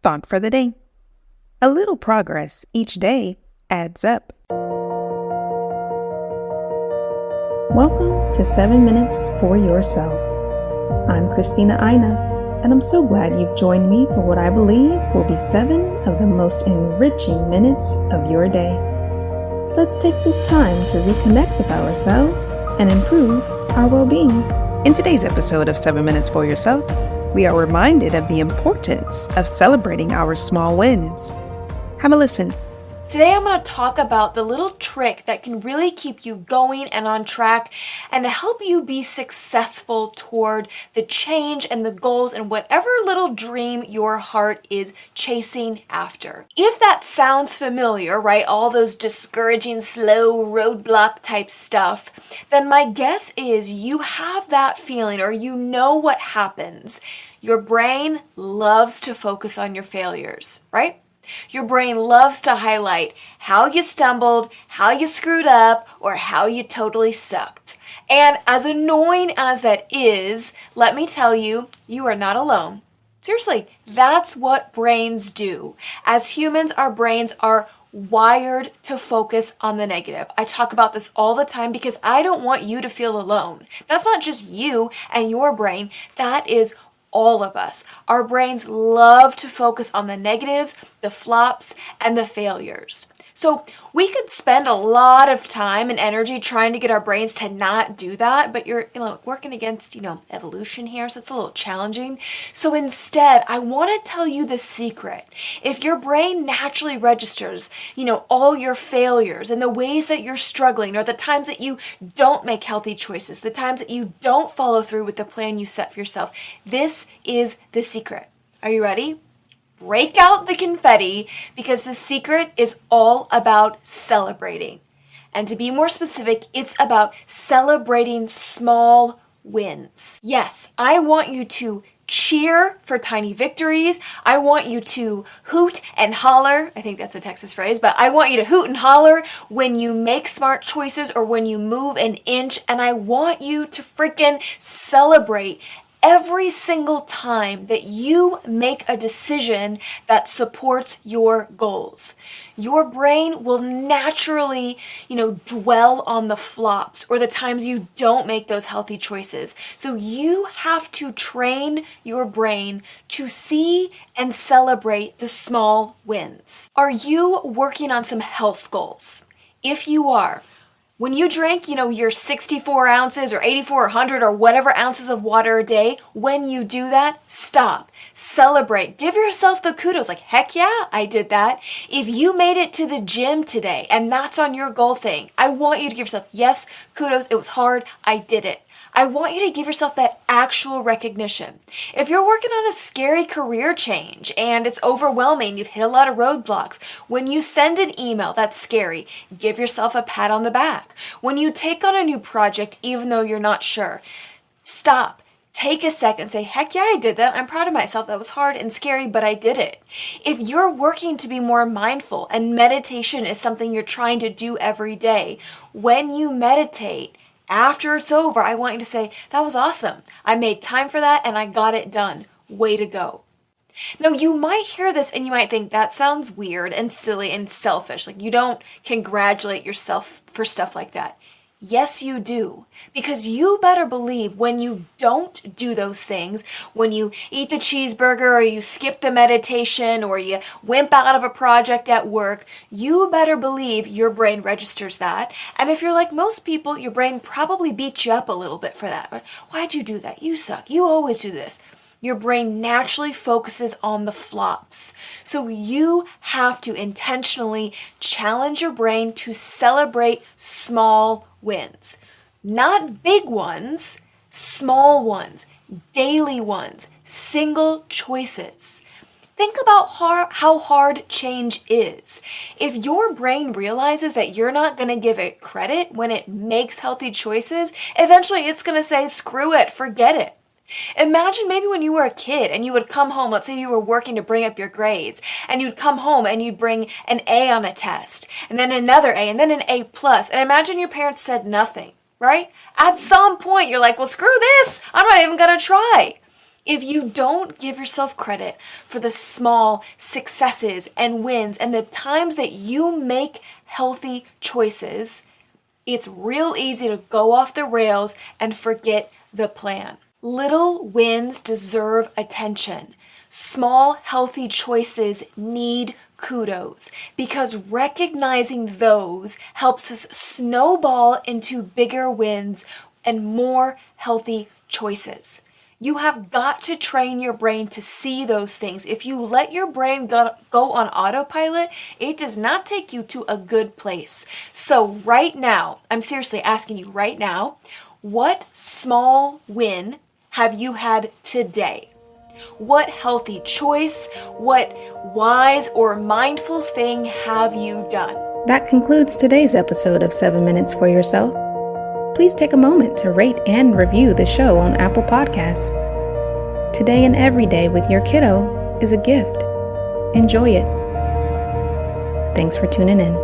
Thought for the day. A little progress each day adds up. Welcome to 7 Minutes for Yourself. I'm Christina Aina, and I'm so glad you've joined me for what I believe will be 7 of the most enriching minutes of your day. Let's take this time to reconnect with ourselves and improve our well-being. In today's episode of 7 Minutes for Yourself, we are reminded of the importance of celebrating our small wins. Have a listen. Today I'm going to talk about the little trick that can really keep you going and on track and to help you be successful toward the change and the goals and whatever little dream your heart is chasing after. If that sounds familiar, right, all those discouraging, slow, roadblock type stuff, then my guess is you have that feeling or you know what happens. Your brain loves to focus on your failures, right? Your brain loves to highlight how you stumbled, how you screwed up, or how you totally sucked. And as annoying as that is, let me tell you, you are not alone. Seriously, that's what brains do. As humans, our brains are wired to focus on the negative. I talk about this all the time because I don't want you to feel alone. That's not just you and your brain, that is all of us. Our brains love to focus on the negatives, the flops, and the failures. So we could spend a lot of time and energy trying to get our brains to not do that, but you're working against, evolution here, so it's a little challenging. So instead, I want to tell you the secret. If your brain naturally registers, all your failures and the ways that you're struggling or the times that you don't make healthy choices, the times that you don't follow through with the plan you set for yourself, this is the secret. Are you ready? Break out the confetti because the secret is all about celebrating. And to be more specific, it's about celebrating small wins. Yes, I want you to cheer for tiny victories. I want you to hoot and holler. I think that's a Texas phrase, but I want you to hoot and holler when you make smart choices or when you move an inch. And I want you to freaking celebrate every single time that you make a decision that supports your goals. Your brain will naturally, dwell on the flops or the times you don't make those healthy choices. So you have to train your brain to see and celebrate the small wins. Are you working on some health goals? If you are, when you drink, your 64 ounces or 84 or 100 or whatever ounces of water a day, when you do that, stop, celebrate, give yourself the kudos, like, heck yeah, I did that. If you made it to the gym today and that's on your goal thing, I want you to give yourself, yes, kudos, it was hard, I did it. I want you to give yourself that actual recognition. If you're working on a scary career change and it's overwhelming, you've hit a lot of roadblocks, when you send an email that's scary, give yourself a pat on the back. When you take on a new project, even though you're not sure, stop. Take a second and say, heck yeah, I did that. I'm proud of myself. That was hard and scary, but I did it. If you're working to be more mindful and meditation is something you're trying to do every day, when you meditate, after it's over, I want you to say, that was awesome. I made time for that and I got it done. Way to go. Now, you might hear this and you might think that sounds weird and silly and selfish. Like you don't congratulate yourself for stuff like that. Yes, you do. Because you better believe when you don't do those things, when you eat the cheeseburger or you skip the meditation or you wimp out of a project at work, you better believe your brain registers that. And if you're like most people, your brain probably beats you up a little bit for that. Why'd you do that? You suck. You always do this. Your brain naturally focuses on the flops. So you have to intentionally challenge your brain to celebrate small wins. Not big ones, small ones, daily ones, single choices. Think about how hard change is. If your brain realizes that you're not going to give it credit when it makes healthy choices, eventually it's going to say, screw it, forget it. Imagine maybe when you were a kid and you would come home, let's say you were working to bring up your grades, and you'd come home and you'd bring an A on a test, and then another A, and then an A+, and imagine your parents said nothing, right? At some point you're like, well, screw this, I'm not even gonna try. If you don't give yourself credit for the small successes and wins and the times that you make healthy choices, it's real easy to go off the rails and forget the plan. Little wins deserve attention. Small, healthy choices need kudos because recognizing those helps us snowball into bigger wins and more healthy choices. You have got to train your brain to see those things. If you let your brain go on autopilot, it does not take you to a good place. So right now, I'm seriously asking you right now, what small win have you had today? What healthy choice, what wise or mindful thing have you done? That concludes today's episode of 7 Minutes for Yourself. Please take a moment to rate and review the show on Apple Podcasts. Today and every day with your kiddo is a gift. Enjoy it. Thanks for tuning in.